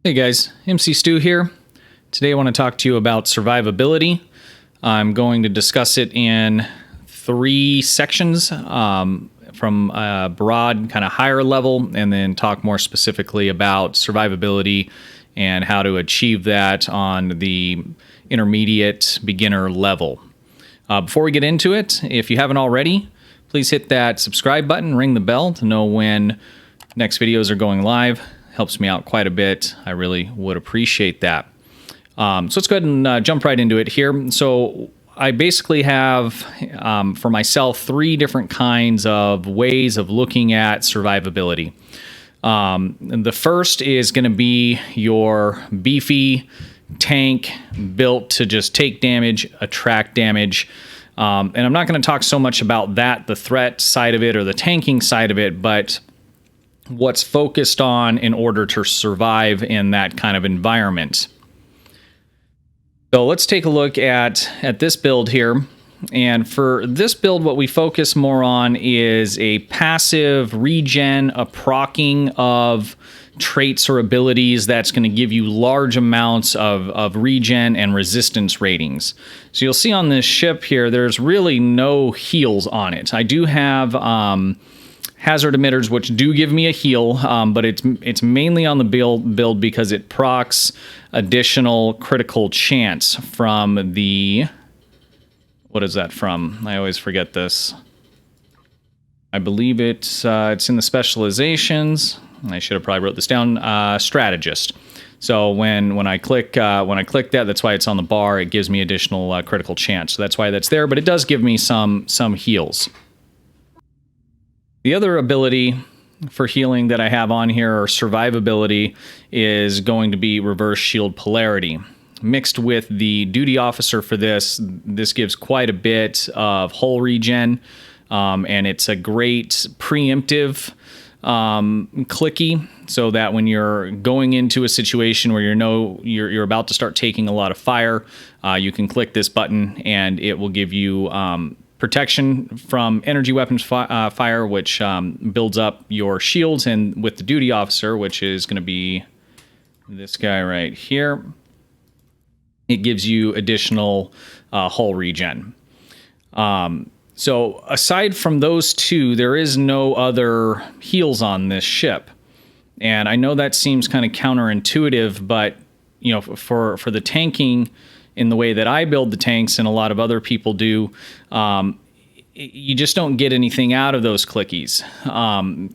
Hey guys, MC Stu here. Today I want to talk to you about survivability. I'm going to discuss it in 3 sections, from a broad, kind of higher level, and then talk more specifically about survivability and how to achieve that on the intermediate beginner level. Before we get into it, if you haven't already, please hit that subscribe button, ring the bell to know when next videos are going live. Helps me out quite a bit. I really would appreciate that. So let's go ahead and jump right into it here. So I basically have, for myself, 3 different kinds of ways of looking at survivability. The first is going to be your beefy tank built to just take damage, attract damage. And I'm not going to talk so much about that, the threat side of it or the tanking side of it, but what's focused on in order to survive in that kind of environment. So let's take a look at this build here. And for this build, what we focus more on is a passive regen, a proccing of traits or abilities that's going to give you large amounts of regen and resistance ratings. So you'll see on this ship here, there's really no heals on it. I do have hazard emitters, which do give me a heal, but it's mainly on the build because it procs additional critical chance from the... What is that from? I always forget this. I believe it's in the specializations. I should have probably wrote this down. Strategist. So when I click that, that's why it's on the bar. It gives me additional critical chance. So that's why that's there. But it does give me some heals. The other ability for healing that I have on here, or survivability, is going to be reverse shield polarity. Mixed with the duty officer for this gives quite a bit of hull regen, and it's a great preemptive clicky, so that when you're going into a situation where you're about to start taking a lot of fire, you can click this button and it will give you protection from energy weapons fire, which builds up your shields, and with the duty officer, which is going to be this guy right here, it gives you additional hull regen. So aside from those 2, there is no other heals on this ship. And I know that seems kind of counterintuitive, but you know, for the tanking, in the way that I build the tanks and a lot of other people do, you just don't get anything out of those clickies.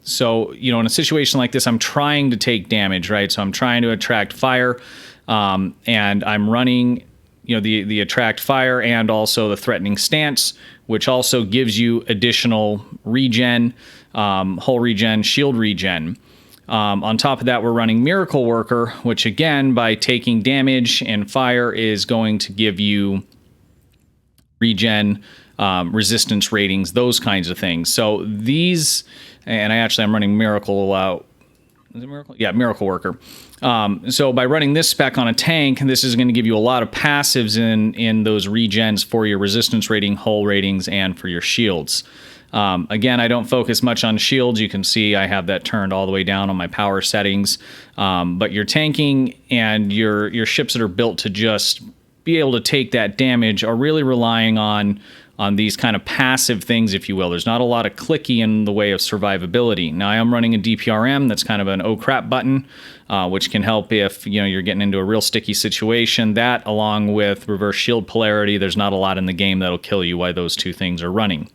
So, you know, in a situation like this, I'm trying to take damage, right? So I'm trying to attract fire, and I'm running, you know, the attract fire and also the threatening stance, which also gives you additional regen, hull regen, shield regen. On top of that, we're running Miracle Worker, which again, by taking damage and fire, is going to give you regen, resistance ratings, those kinds of things. So these, and I'm running Miracle, is it Miracle? Yeah, Miracle Worker. So by running this spec on a tank, this is going to give you a lot of passives in those regens for your resistance rating, hull ratings, and for your shields. Again, I don't focus much on shields. You can see I have that turned all the way down on my power settings. But your tanking and your ships that are built to just be able to take that damage are really relying on these kind of passive things, if you will. There's not a lot of clicky in the way of survivability. Now, I am running a DPRM that's kind of an oh crap button, which can help if you're getting into a real sticky situation. That, along with reverse shield polarity, there's not a lot in the game that'll kill you while those 2 things are running.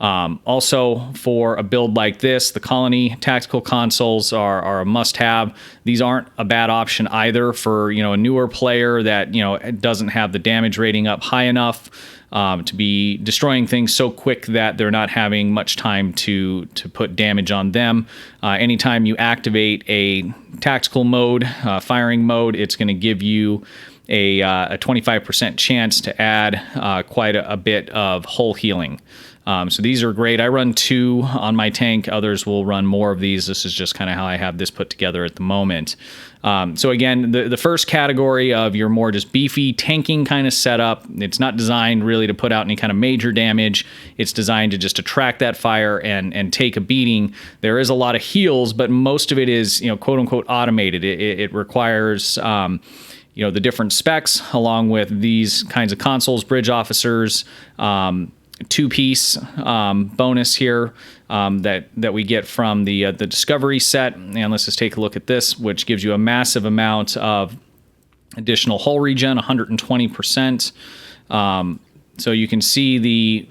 Also, for a build like this, the Colony tactical consoles are a must-have. These aren't a bad option either for a newer player that doesn't have the damage rating up high enough to be destroying things so quick that they're not having much time to put damage on them. Anytime you activate a tactical mode, firing mode, it's going to give you a 25% chance to add quite a bit of hull healing. So these are great. I run 2 on my tank. Others will run more of these. This is just kind of how I have this put together at the moment. So again, the first category of your more just beefy tanking kind of setup, it's not designed really to put out any kind of major damage. It's designed to just attract that fire and take a beating. There is a lot of heals, but most of it is, quote unquote automated. It requires, the different specs along with these kinds of consoles, bridge officers, 2-piece bonus here that we get from the discovery set. And let's just take a look at this, which gives you a massive amount of additional hull regen, 120%. So you can see the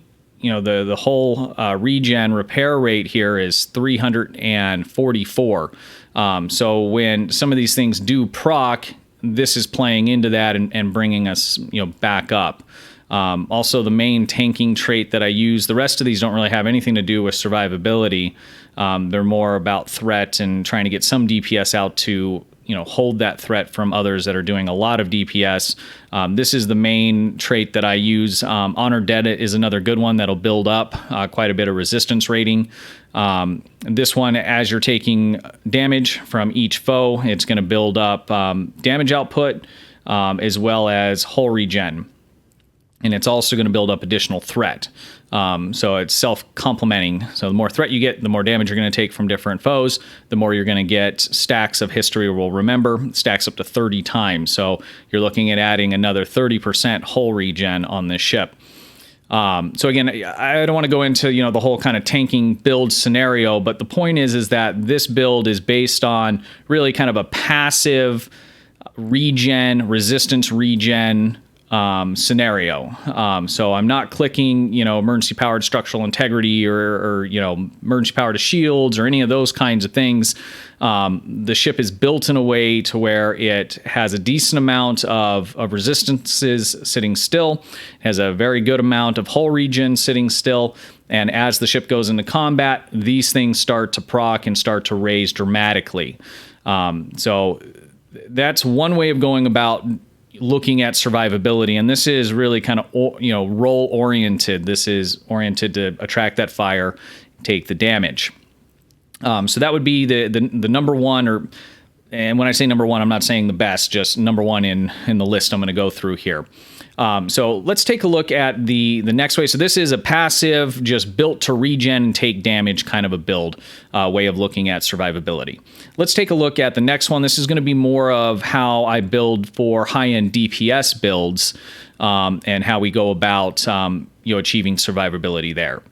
whole regen repair rate here is 344. So when some of these things do proc, this is playing into that and bringing us back up. Also, the main tanking trait that I use, the rest of these don't really have anything to do with survivability. They're more about threat and trying to get some DPS out to hold that threat from others that are doing a lot of DPS. This is the main trait that I use. Honor Dead is another good one that'll build up quite a bit of resistance rating. This one, as you're taking damage from each foe, it's going to build up damage output as well as hull regen. And it's also going to build up additional threat. So it's self-complementing. So the more threat you get, the more damage you're going to take from different foes, the more you're going to get stacks of history will remember, stacks up to 30 times. So you're looking at adding another 30% hull regen on this ship. So again, I don't want to go into, the whole kind of tanking build scenario, but the point is that this build is based on really kind of a passive regen, resistance regen, scenario. So I'm not clicking, emergency powered structural integrity or emergency power to shields or any of those kinds of things. The ship is built in a way to where it has a decent amount of resistances sitting still, has a very good amount of hull regen sitting still. And as the ship goes into combat, these things start to proc and start to raise dramatically. So that's one way of going about looking at survivability, and this is really kind of role oriented. This is oriented to attract that fire, take the damage. So that would be the number one, and when I say number one, I'm not saying the best, just number one in the list I'm going to go through here. So let's take a look at the next way. So this is a passive, just built to regen and take damage kind of a build way of looking at survivability. Let's take a look at the next one. This is going to be more of how I build for high-end DPS builds and how we go about achieving survivability there.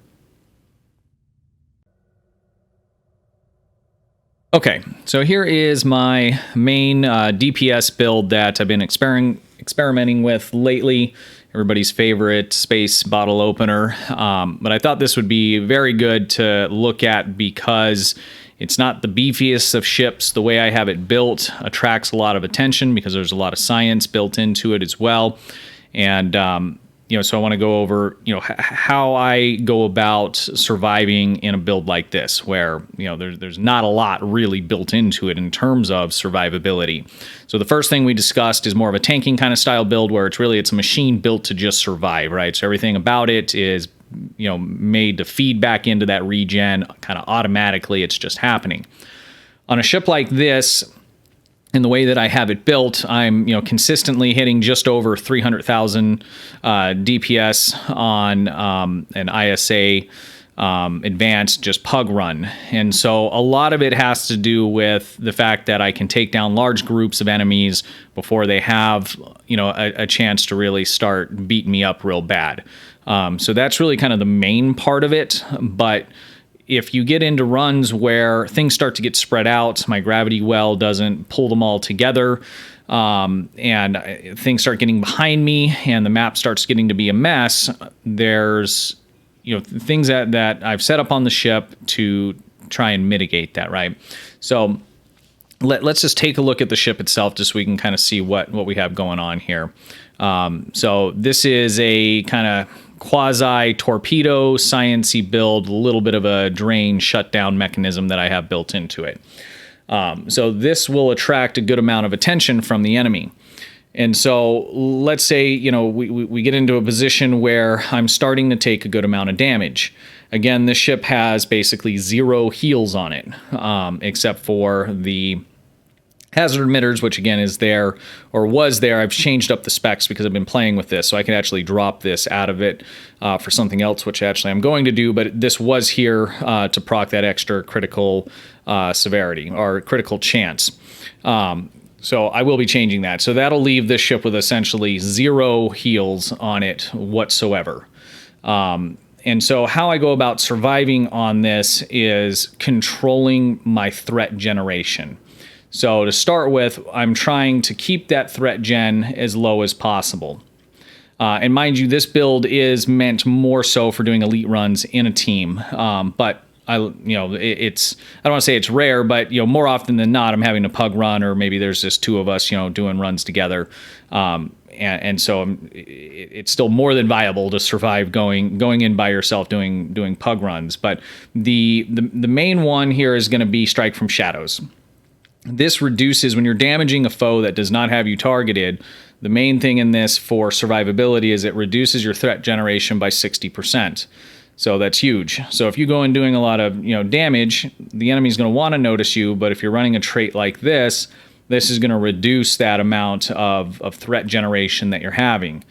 Okay, so here is my main DPS build that I've been experimenting with lately. Everybody's favorite space bottle opener. But I thought this would be very good to look at because it's not the beefiest of ships. The way I have it built attracts a lot of attention because there's a lot of science built into it as well. And so I want to go over, how I go about surviving in a build like this, where, there's not a lot really built into it in terms of survivability. So the first thing we discussed is more of a tanking kind of style build where it's a machine built to just survive, right? So everything about it is, made to feed back into that regen kind of automatically. It's just happening. On a ship like this, in the way that I have it built, I'm consistently hitting just over 300,000 DPS on an ISA advanced just pug run. And so a lot of it has to do with the fact that I can take down large groups of enemies before they have a chance to really start beating me up real bad. So that's really kind of the main part of it. But if you get into runs where things start to get spread out, my gravity well doesn't pull them all together, and things start getting behind me and the map starts getting to be a mess, there's things that I've set up on the ship to try and mitigate that, right? So let's just take a look at the ship itself just so we can kind of see what we have going on here. So this is a kind of quasi-torpedo, science-y build, a little bit of a drain shutdown mechanism that I have built into it. So this will attract a good amount of attention from the enemy. And so let's say, you know, we get into a position where I'm starting to take a good amount of damage. Again, this ship has basically 0 heals on it, except for the hazard emitters, which again is there, or was there. I've changed up the specs because I've been playing with this, so I can actually drop this out of it for something else, which actually I'm going to do, but this was here to proc that extra critical severity, or critical chance. So I will be changing that. So that'll leave this ship with essentially 0 heals on it whatsoever. And so how I go about surviving on this is controlling my threat generation. So to start with, I'm trying to keep that threat gen as low as possible. And mind you, this build is meant more so for doing elite runs in a team. But I don't want to say it's rare, but more often than not, I'm having a pug run, or maybe there's just 2 of us, doing runs together. And so it's still more than viable to survive going in by yourself doing pug runs. But the main one here is going to be Strike from Shadows. This reduces, when you're damaging a foe that does not have you targeted, the main thing in this for survivability is it reduces your threat generation by 60%. So that's huge. So if you go in doing a lot of damage, the enemy's going to want to notice you, but if you're running a trait like this is going to reduce that amount of threat generation that you're having.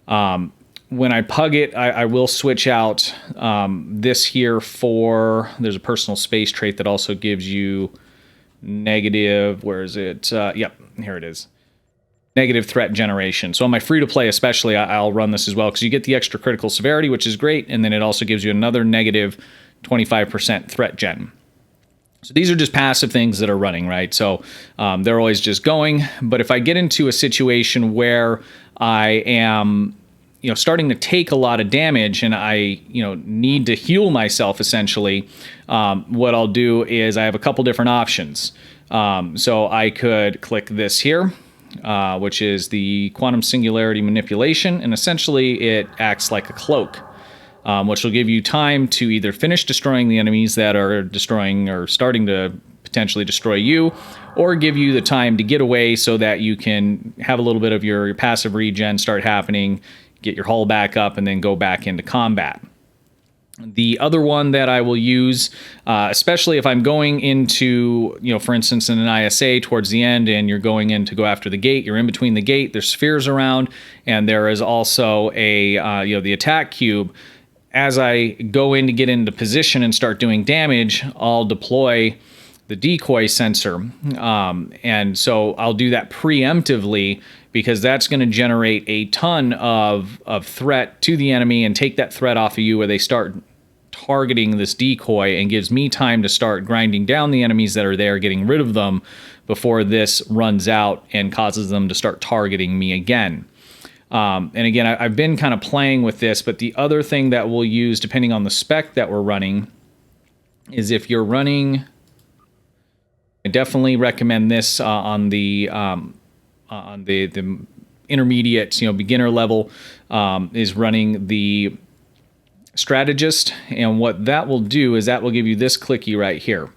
When I pug it, I will switch out this here for, there's a personal space trait that also gives you negative, where is it? Yep, here it is. Negative threat generation. So on my free-to-play especially, I'll run this as well, because you get the extra critical severity, which is great, and then it also gives you another negative 25% threat gen. So these are just passive things that are running, right? So they're always just going. But if I get into a situation where I am starting to take a lot of damage and I need to heal myself, essentially, what I'll do is I have a couple different options. So I could click this here, which is the quantum singularity manipulation, and essentially it acts like a cloak, which will give you time to either finish destroying the enemies that are destroying or starting to potentially destroy you, or give you the time to get away so that you can have a little bit of your passive regen start happening, get your hull back up, and then go back into combat. The other one that I will use, especially if I'm going into, for instance, in an ISA towards the end and you're going in to go after the gate, you're in between the gate, there's spheres around, and there is also a, the attack cube. As I go in to get into position and start doing damage, I'll deploy the decoy sensor. And so I'll do that preemptively, because that's going to generate a ton of threat to the enemy and take that threat off of you, where they start targeting this decoy, and gives me time to start grinding down the enemies that are there, getting rid of them before this runs out and causes them to start targeting me again. And again, I've been kind of playing with this, but the other thing that we'll use, depending on the spec that we're running, is if you're running, I definitely recommend this on the intermediate, beginner level, is running the strategist. And what that will do is that will give you this clicky right here.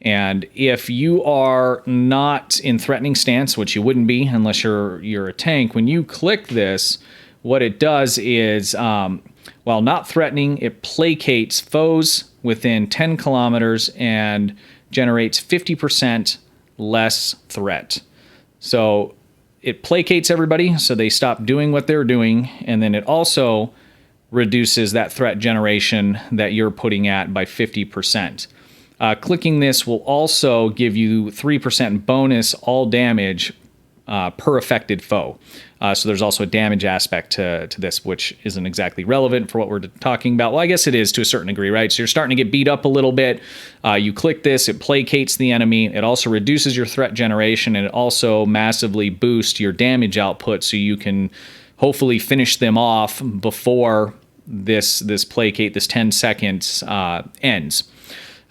And if you are not in threatening stance, which you wouldn't be unless you're a tank, when you click this, what it does is, while not threatening, it placates foes within 10 kilometers and generates 50% less threat. So it placates everybody, so they stop doing what they're doing, and then it also reduces that threat generation that you're putting at by 50%. Clicking this will also give you 3% bonus all damage per affected foe. So there's also a damage aspect to this, which isn't exactly relevant for what we're talking about. Well, I guess it is to a certain degree, right? So you're starting to get beat up a little bit. You click this, it placates the enemy. It also reduces your threat generation, and it also massively boosts your damage output, so you can hopefully finish them off before this placate, this 10 seconds ends.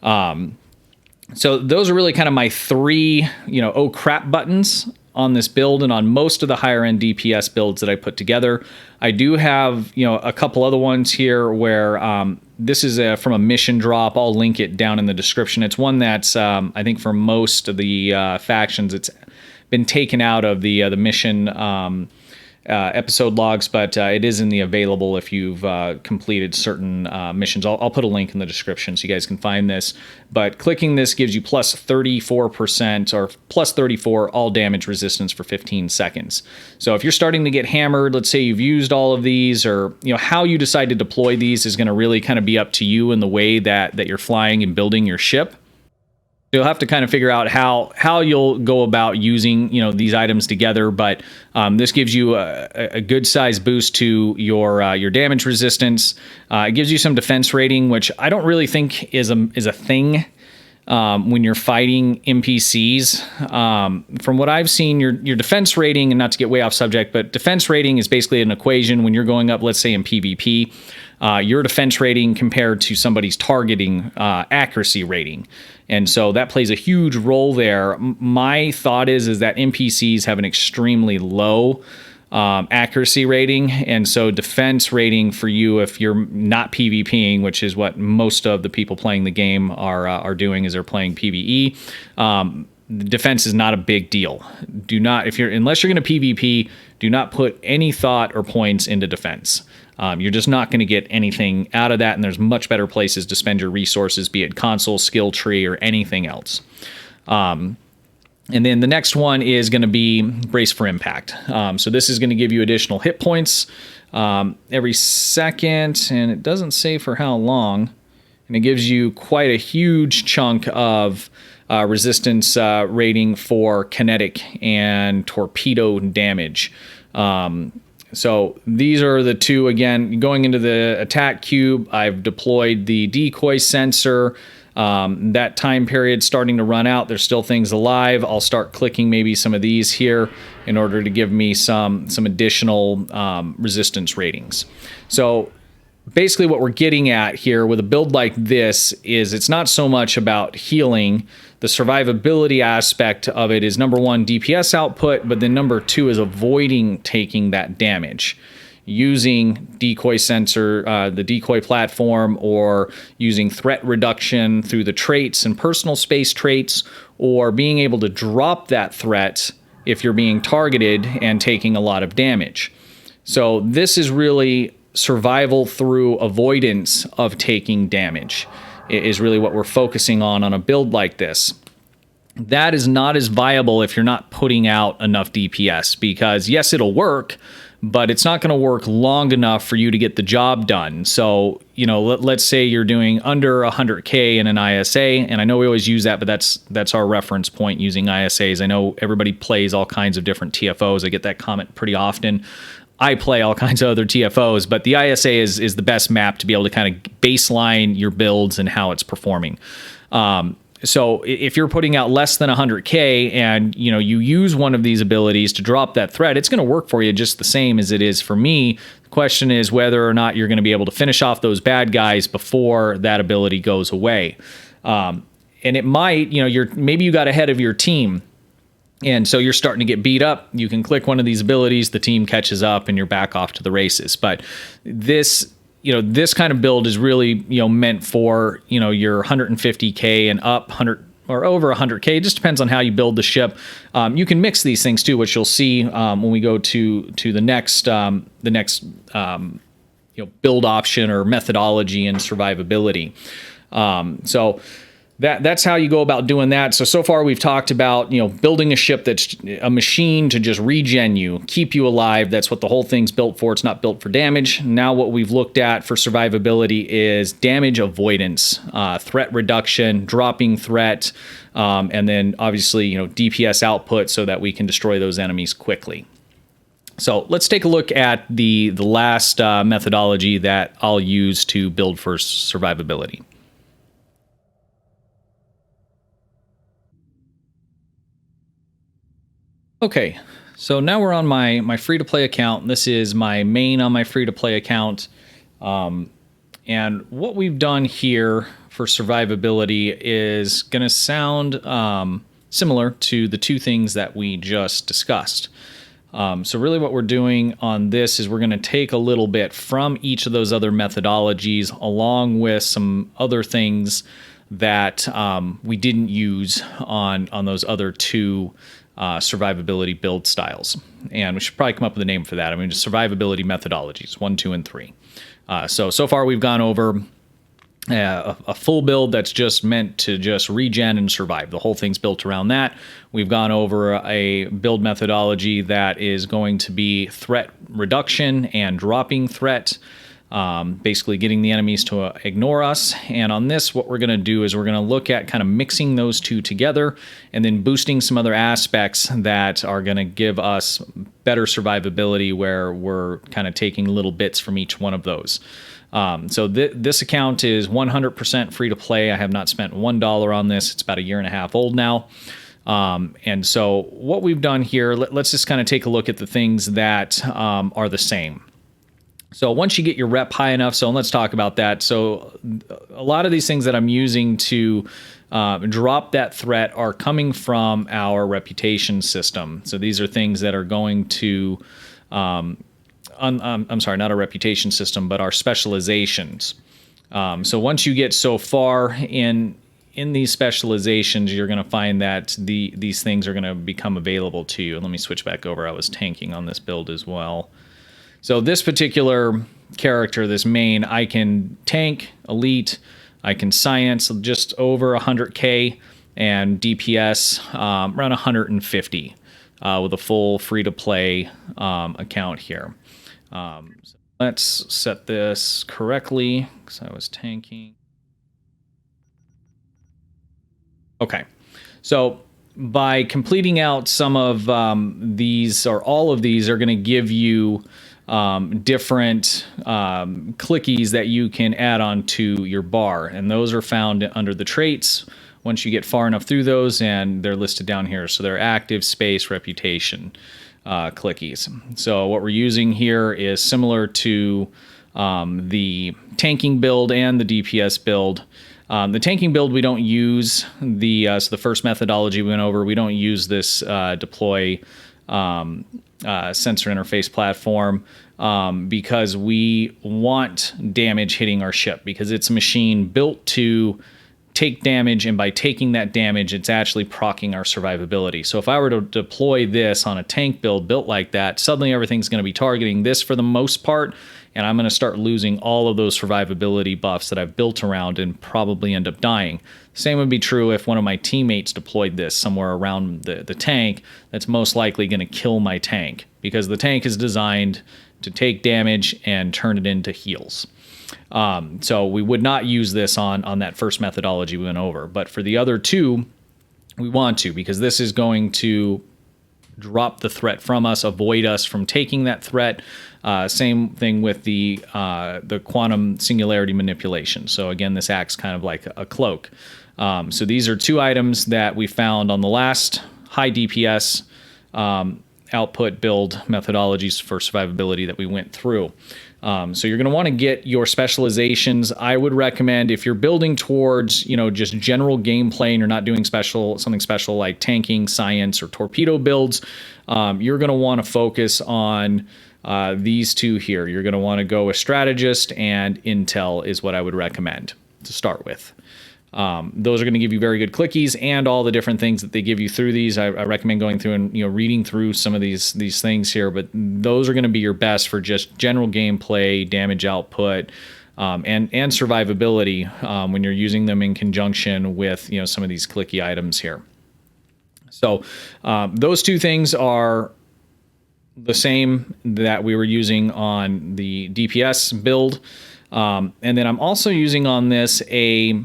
So those are really kind of my 3, oh crap buttons on this build and on most of the higher end DPS builds that I put together. I do have, a couple other ones here where this is from a mission drop. I'll link it down in the description. It's one that's, I think for most of the factions, it's been taken out of the mission episode logs, but it is in the available if you've completed certain missions. I'll put a link in the description so you guys can find this. But clicking this gives you plus 34% or plus 34 all damage resistance for 15 seconds. So if you're starting to get hammered, let's say you've used all of these, or how you decide to deploy these is going to really kind of be up to you in the way that you're flying and building your ship. You'll have to kind of figure out how you'll go about using these items together, but this gives you a good size boost to your damage resistance. It gives you some defense rating, which I don't really think is a thing when you're fighting NPCs. From what I've seen, your defense rating, and not to get way off subject, but defense rating is basically an equation when you're going up, let's say in PvP. Your defense rating compared to somebody's targeting accuracy rating. And so that plays a huge role there. My thought is that NPCs have an extremely low accuracy rating. And so defense rating for you, if you're not PvPing, which is what most of the people playing the game are doing, is they're playing PvE. Defense is not a big deal. Unless you're going to PvP, do not put any thought or points into defense. You're just not going to get anything out of that, and there's much better places to spend your resources, be it console, skill tree, or anything else. And then the next one is going to be Brace for Impact. So this is going to give you additional hit points every second, and it doesn't say for how long. And it gives you quite a huge chunk of resistance rating for kinetic and torpedo damage. So these are the two. Again, going into the attack cube, I've deployed the decoy sensor. That time period starting to run out. There's still things alive. I'll start clicking maybe some of these here in order to give me some additional resistance ratings. So basically what we're getting at here with a build like this is it's not so much about healing. The survivability aspect of it is number one, DPS output, but then number two is avoiding taking that damage. Using decoy sensor, the decoy platform, or using threat reduction through the traits and personal space traits, or being able to drop that threat if you're being targeted and taking a lot of damage. So this is really survival through avoidance of taking damage is really what we're focusing on a build like this. That is not as viable if you're not putting out enough DPS, because yes, it'll work, but it's not going to work long enough for you to get the job done. So, let's say you're doing under 100K in an ISA, and I know we always use that, but that's our reference point using ISAs. I know everybody plays all kinds of different TFOs. I get that comment pretty often. I play all kinds of other TFOs, but the ISA is the best map to be able to kind of baseline your builds and how it's performing. So if you're putting out less than 100K and you use one of these abilities to drop that threat, it's going to work for you just the same as it is for me. The question is whether or not you're going to be able to finish off those bad guys before that ability goes away. And it might, maybe you got ahead of your team, and so you're starting to get beat up. You can click one of these abilities, the team catches up, and you're back off to the races. But this kind of build is really, meant for, your 150K and up, 100 or over 100K. It just depends on how you build the ship. You can mix these things too, which you'll see when we go to the next build option or methodology and survivability. So that's how you go about doing that. So far we've talked about, building a ship that's a machine to just regen you, keep you alive. That's what the whole thing's built for. It's not built for damage. Now what we've looked at for survivability is damage avoidance, threat reduction, dropping threat, and then obviously, DPS output so that we can destroy those enemies quickly. So let's take a look at the last methodology that I'll use to build for survivability. Okay, so now we're on my free-to-play account. This is my main on my free-to-play account. And what we've done here for survivability is going to sound similar to the two things that we just discussed. So really what we're doing on this is we're going to take a little bit from each of those other methodologies along with some other things that we didn't use on those other two survivability build styles. And we should probably come up with a name for that. I mean, just survivability methodologies, 1, 2, and 3. So far we've gone over a full build that's just meant to just regen and survive. The whole thing's built around that. We've gone over a build methodology that is going to be threat reduction and dropping threat, basically getting the enemies to ignore us. And on this, what we're going to do is we're going to look at kind of mixing those two together and then boosting some other aspects that are going to give us better survivability, where we're kind of taking little bits from each one of those. So this account is 100% free to play. I have not spent $1 on this. It's about a year and a half old now. And so what we've done here, let's just kind of take a look at the things that are the same. So once you get your rep high enough, so let's talk about that. So a lot of these things that I'm using to drop that threat are coming from our reputation system. So these are things that are going to, I'm sorry, not a reputation system, but our specializations. So once you get so far in these specializations, you're going to find that these things are going to become available to you. Let me switch back over. I was tanking on this build as well. So this particular character, this main, I can tank, elite, I can science just over 100k, and DPS around 150 with a full free-to-play account here. So let's set this correctly because I was tanking. Okay, so by completing out some of these, or all of these, are going to give you different clickies that you can add on to your bar, and those are found under the traits once you get far enough through those, and they're listed down here. So they're active, space, reputation clickies. So what we're using here is similar to the tanking build and the DPS build. The tanking build, we don't use so the first methodology we went over, we don't use this deploy sensor interface platform because we want damage hitting our ship, because it's a machine built to take damage, and by taking that damage, it's actually proccing our survivability. So if I were to deploy this on a tank build built like that, suddenly everything's going to be targeting this for the most part, and I'm going to start losing all of those survivability buffs that I've built around and probably end up dying. Same would be true if one of my teammates deployed this somewhere around the tank. That's most likely going to kill my tank, because the tank is designed to take damage and turn it into heals. So we would not use this on that first methodology we went over. But for the other two, we want to, because this is going to drop the threat from us, avoid us from taking that threat. Same thing with the quantum singularity manipulation. So again, this acts kind of like a cloak. So these are two items that we found on the last high DPS output build methodologies for survivability that we went through. So you're going to want to get your specializations. I would recommend, if you're building towards, just general gameplay and you're not doing something special like tanking, science, or torpedo builds, you're going to want to focus on these two here. You're going to want to go with strategist and intel is what I would recommend to start with. Those are going to give you very good clickies, and all the different things that they give you through these. I recommend going through and reading through some of these things here, but those are going to be your best for just general gameplay, damage output, and survivability when you're using them in conjunction with some of these clicky items here. So those two things are the same that we were using on the DPS build, and then I'm also using on this a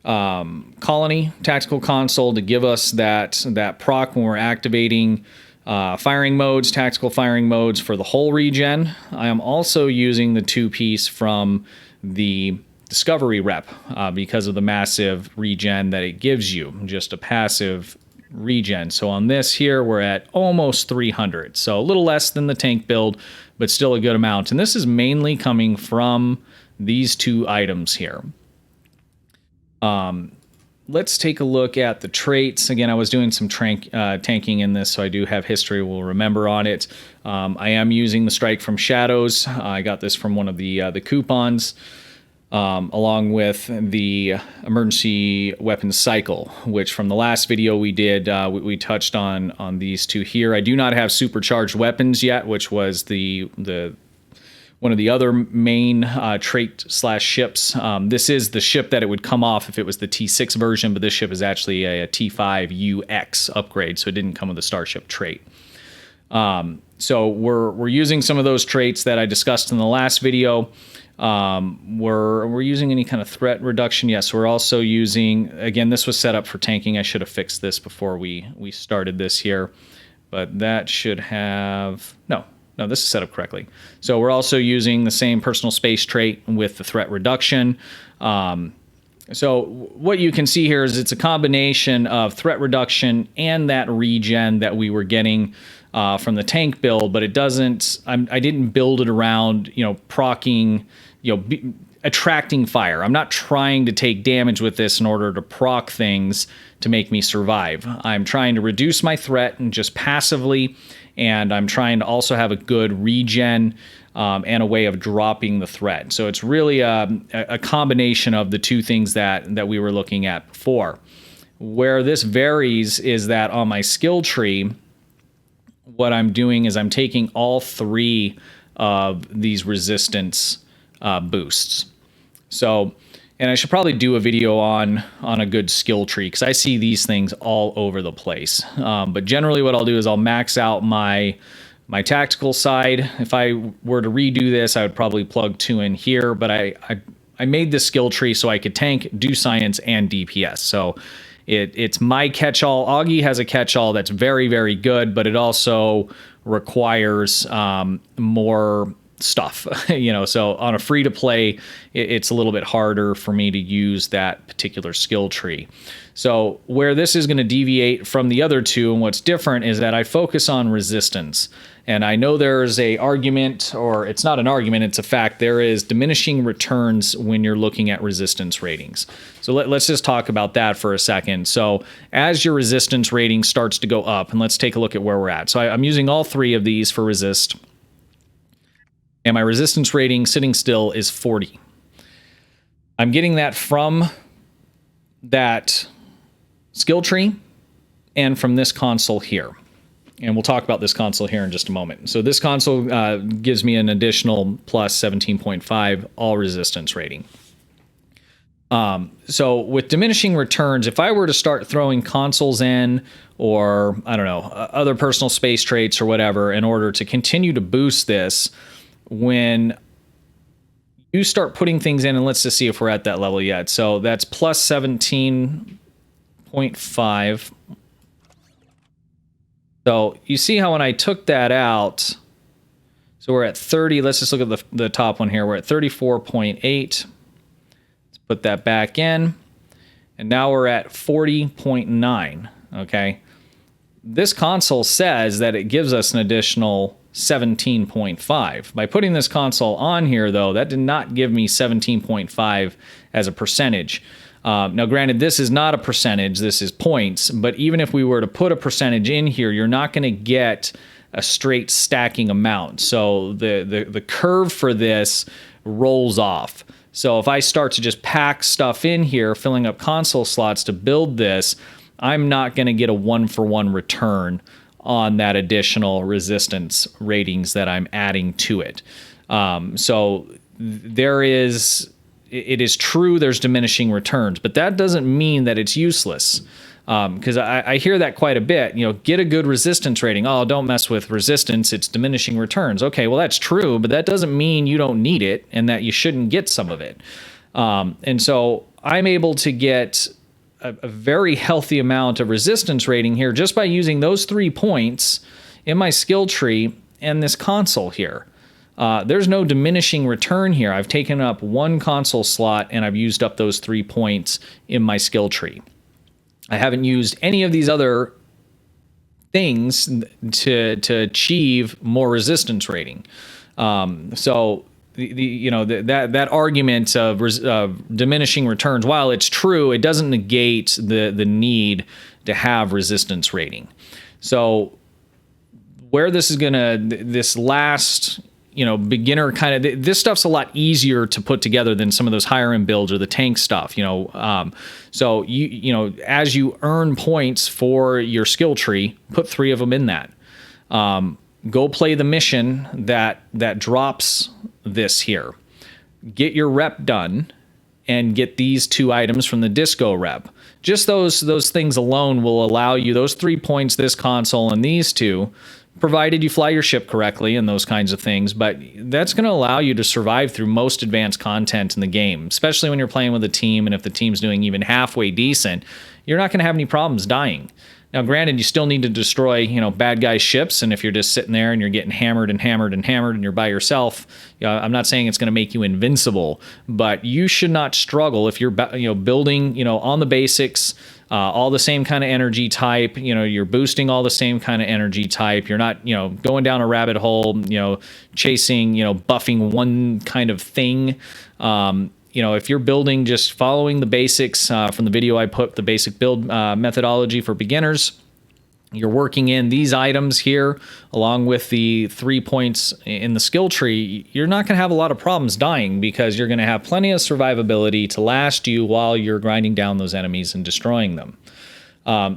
colony tactical console to give us that proc when we're activating firing modes, tactical firing modes for the whole regen. I am also using the two-piece from the discovery rep because of the massive regen that it gives you, just a passive regen. So on this here, we're at almost 300, so a little less than the tank build, but still a good amount. And this is mainly coming from these two items here. Let's take a look at the traits. Again, I was doing some tanking in this, so I do have history we'll remember on it. I am using the Strike from Shadows. I got this from one of the coupons. along with the emergency weapons cycle, which from the last video we did, we touched on these two here. I do not have supercharged weapons yet, which was the one of the other main trait / ships. This is the ship that it would come off if it was the T6 version, but this ship is actually a T5UX upgrade, so it didn't come with a starship trait. So we're using some of those traits that I discussed in the last video. We're using any kind of threat reduction. Yes, we're also using, again, this was set up for tanking. I should have fixed this before we started this here, but that should have, no, this is set up correctly. So we're also using the same personal space trait with the threat reduction. So what you can see here is it's a combination of threat reduction and that regen that we were getting from the tank build, but it doesn't, I didn't build it around, proccing, attracting fire. I'm not trying to take damage with this in order to proc things to make me survive. I'm trying to reduce my threat and just passively, and I'm trying to also have a good regen and a way of dropping the threat. So it's really a combination of the two things that we were looking at before. Where this varies is that on my skill tree, what I'm doing is I'm taking all three of these resistance boosts. So, and I should probably do a video on a good skill tree because I see these things all over the place. But generally what I'll do is I'll max out my tactical side. If I were to redo this, I would probably plug 2 in here, but I made this skill tree so I could tank, do science, and DPS. So it's my catch-all. Augie has a catch-all that's very, very good, but it also requires more stuff, so on a free-to-play, it's a little bit harder for me to use that particular skill tree. So where this is going to deviate from the other two, and what's different is that I focus on resistance. And I know there's a argument, or it's not an argument, it's a fact, there is diminishing returns when you're looking at resistance ratings. So let's just talk about that for a second. So as your resistance rating starts to go up, and let's take a look at where we're at. So I'm using all three of these for resist. And my resistance rating sitting still is 40. I'm getting that from that skill tree and from this console here. And we'll talk about this console here in just a moment. So this console gives me an additional plus 17.5 all resistance rating. So with diminishing returns, if I were to start throwing consoles in, or I don't know, other personal space traits or whatever, in order to continue to boost this, when you start putting things in, and let's just see if we're at that level yet. So that's plus 17.5. So you see how when I took that out, so we're at 30. Let's just look at the top one here. We're at 34.8. Let's put that back in. And now we're at 40.9. Okay. This console says that it gives us an additional 17.5. By putting this console on here, though, that did not give me 17.5 as a percentage. Now, granted, this is not a percentage, this is points, but even if we were to put a percentage in here, you're not going to get a straight stacking amount. So the curve for this rolls off. So if I start to just pack stuff in here, filling up console slots to build this, I'm not going to get a 1-for-1 return on that additional resistance ratings that I'm adding to it. So it is true there's diminishing returns, but that doesn't mean that it's useless. Because I hear that quite a bit, get a good resistance rating. Oh, don't mess with resistance, it's diminishing returns. Okay, well, that's true, but that doesn't mean you don't need it and that you shouldn't get some of it. And so I'm able to get a very healthy amount of resistance rating here just by using those 3 points in my skill tree and this console here. There's no diminishing return here. I've taken up 1 console slot and I've used up those 3 points in my skill tree. I haven't used any of these other things to achieve more resistance rating. So that argument of diminishing returns, while it's true, it doesn't negate the need to have resistance rating. So where this is this last beginner kind of, this stuff's a lot easier to put together than some of those higher end builds or the tank stuff, so as you earn points for your skill tree, put 3 of them in that. Go play the mission that drops this here. Get your rep done and get these 2 items from the disco rep. Just those things alone will allow you those 3 points, this console and these 2, provided you fly your ship correctly and those kinds of things. But that's going to allow you to survive through most advanced content in the game, especially when you're playing with a team. And if the team's doing even halfway decent, you're not going to have any problems dying. Now, granted, you still need to destroy, bad guys' ships, and if you're just sitting there and you're getting hammered and hammered and hammered and you're by yourself, I'm not saying it's going to make you invincible, but you should not struggle if you're, building, on the basics, all the same kind of energy type, you're boosting all the same kind of energy type. You're not, going down a rabbit hole, chasing, buffing one kind of thing. If you're building, just following the basics from the video I put, the basic build methodology for beginners, you're working in these items here along with the 3 points in the skill tree, you're not going to have a lot of problems dying because you're going to have plenty of survivability to last you while you're grinding down those enemies and destroying them.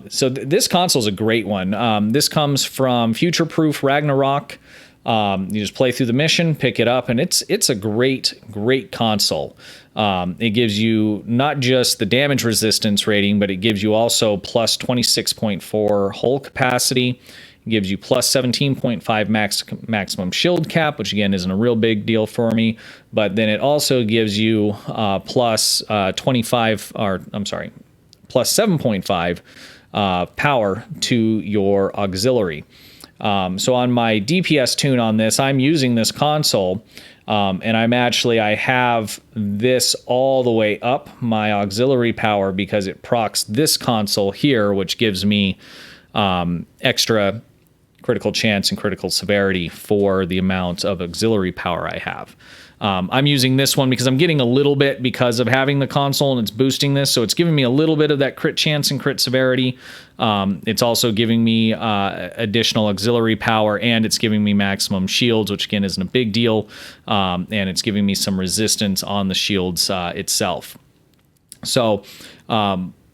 So this console is a great one. This comes from Future Proof Ragnarok. You just play through the mission, pick it up, and it's a great console. It gives you not just the damage resistance rating, but it gives you also plus 26.4 hull capacity. It gives you plus 17.5 maximum shield cap, which again isn't a real big deal for me. But then it also gives you plus 7.5 power to your auxiliary. So on my DPS tune on this, I'm using this console, and I have this all the way up my auxiliary power because it procs this console here, which gives me extra critical chance and critical severity for the amount of auxiliary power I have. I'm using this one because I'm getting a little bit because of having the console and it's boosting this. So it's giving me a little bit of that crit chance and crit severity. It's also giving me additional auxiliary power, and it's giving me maximum shields, which again isn't a big deal. And it's giving me some resistance on the shields itself. So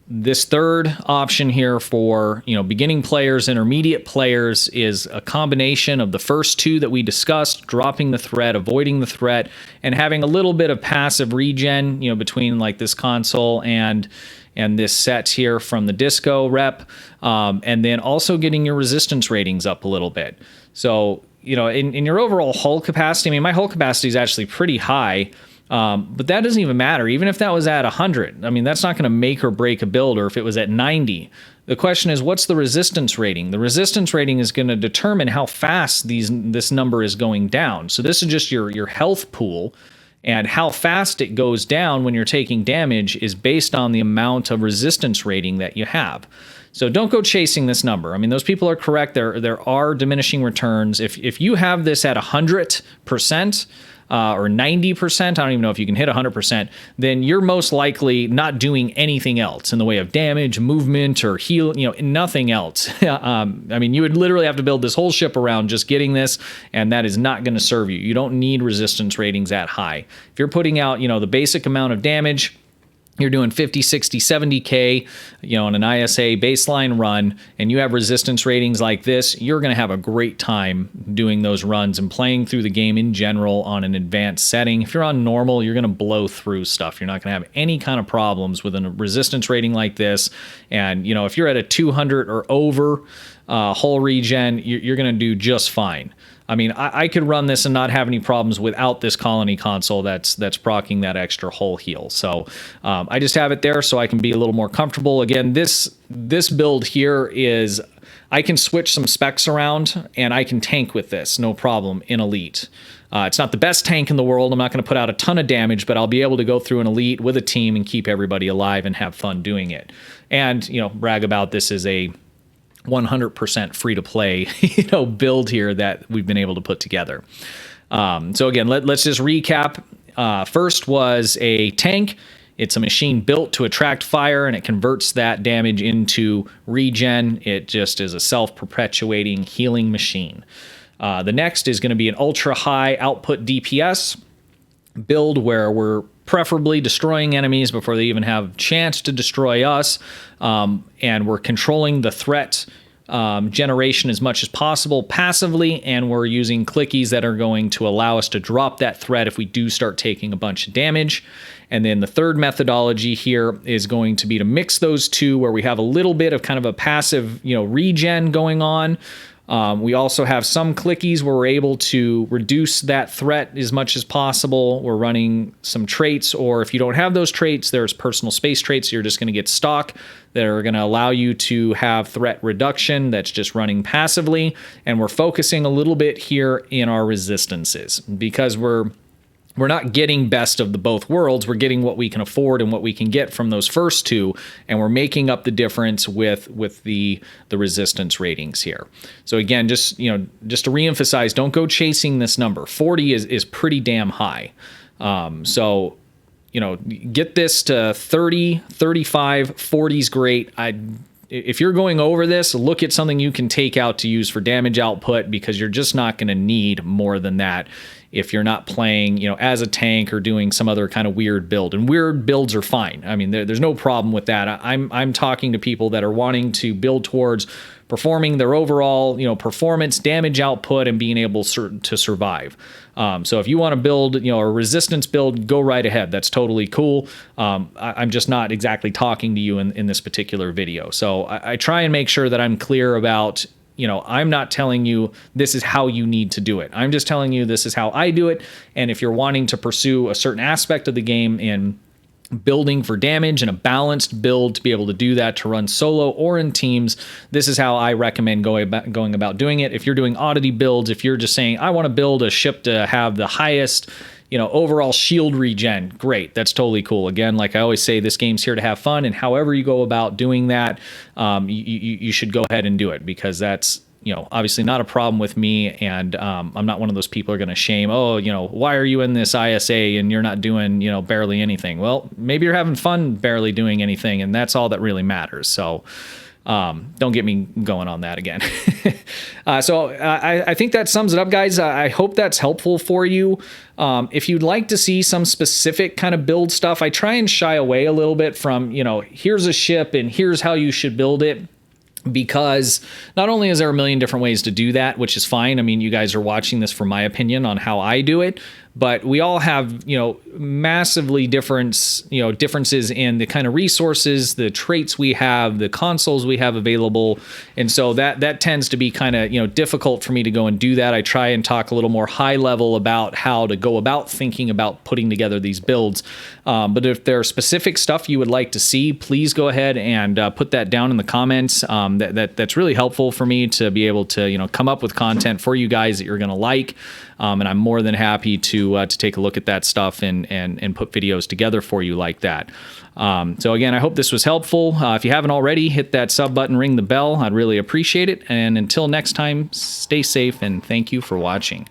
this third option here for beginning players, intermediate players, is a combination of the first 2 that we discussed: dropping the threat, avoiding the threat, and having a little bit of passive regen between like this console and this set here from the disco rep, and then also getting your resistance ratings up a little bit. So in your overall hull capacity, my hull capacity is actually pretty high. But that doesn't even matter. Even if that was at 100, that's not going to make or break a build, or if it was at 90. The question is, what's the resistance rating? The resistance rating is going to determine how fast this number is going down. So this is just your health pool, and how fast it goes down when you're taking damage is based on the amount of resistance rating that you have. So don't go chasing this number. Those people are correct. There are diminishing returns. If you have this at 100%, or 90%, I don't even know if you can hit 100%, then you're most likely not doing anything else in the way of damage, movement, or heal, nothing else. You would literally have to build this whole ship around just getting this, and that is not going to serve you. You don't need resistance ratings that high. If you're putting out, the basic amount of damage, you're doing 50, 60, 70K, on an ISA baseline run, and you have resistance ratings like this, you're going to have a great time doing those runs and playing through the game in general on an advanced setting. If you're on normal, you're going to blow through stuff. You're not going to have any kind of problems with a resistance rating like this. And, if you're at a 200 or over hull regen, you're going to do just fine. I could run this and not have any problems without this colony console that's proccing that extra hull heal. So I just have it there so I can be a little more comfortable. Again, this build here is, I can switch some specs around and I can tank with this, no problem, in Elite. It's not the best tank in the world. I'm not going to put out a ton of damage, but I'll be able to go through an Elite with a team and keep everybody alive and have fun doing it. And, brag about this as a 100% free to play, build here that we've been able to put together. So again, let's just recap. First was a tank. It's a machine built to attract fire, and it converts that damage into regen. It just is a self-perpetuating healing machine. The next is going to be an ultra high output DPS build where we're preferably destroying enemies before they even have a chance to destroy us, and we're controlling the threat generation as much as possible passively, and we're using clickies that are going to allow us to drop that threat if we do start taking a bunch of damage. And then the third methodology here is going to be to mix those two, where we have a little bit of kind of a passive, regen going on. We also have some clickies where we're able to reduce that threat as much as possible. We're running some traits, or if you don't have those traits, there's personal space traits. You're just going to get stock that are going to allow you to have threat reduction that's just running passively. And we're focusing a little bit here in our resistances because we're not getting best of the both worlds. We're getting what we can afford and what we can get from those first two, and we're making up the difference with the resistance ratings here. So again, just to reemphasize, don't go chasing this number. 40 is pretty damn high. So get this to 30, 35, 40 is great. If you're going over this, look at something you can take out to use for damage output, because you're just not going to need more than that if you're not playing, as a tank or doing some other kind of weird build. And weird builds are fine. I mean, there's no problem with that. I'm talking to people that are wanting to build towards performing their overall, performance, damage output, and being able to survive. So if you want to build, a resistance build, go right ahead. That's totally cool. I'm just not exactly talking to you in this particular video. So I try and make sure that I'm clear about, I'm not telling you this is how you need to do it. I'm just telling you this is how I do it. And if you're wanting to pursue a certain aspect of the game in building for damage and a balanced build to be able to do that, to run solo or in teams, this is how I recommend going about doing it. If you're doing oddity builds, if you're just saying, I want to build a ship to have the highest overall shield regen, great. That's totally cool. Again, like I always say, this game's here to have fun, and however you go about doing that, you should go ahead and do it, because that's, obviously not a problem with me. And I'm not one of those people who are going to shame, why are you in this ISA and you're not doing, barely anything? Well, maybe you're having fun barely doing anything, and that's all that really matters. So don't get me going on that again. So I think that sums it up, guys. I hope that's helpful for you. If you'd like to see some specific kind of build stuff, I try and shy away a little bit from, here's a ship and here's how you should build it. Because not only is there a million different ways to do that, which is fine. I mean, you guys are watching this for my opinion on how I do it, but we all have, massively differences in the kind of resources, the traits we have, the consoles we have available. And so that tends to be kind of, difficult for me to go and do that. I try and talk a little more high level about how to go about thinking about putting together these builds. But if there are specific stuff you would like to see, please go ahead and put that down in the comments. That's really helpful for me to be able to, come up with content for you guys that you're going to like. And I'm more than happy to take a look at that stuff and put videos together for you like that. So again, I hope this was helpful. If you haven't already, hit that sub button, ring the bell. I'd really appreciate it. And until next time, stay safe, and thank you for watching.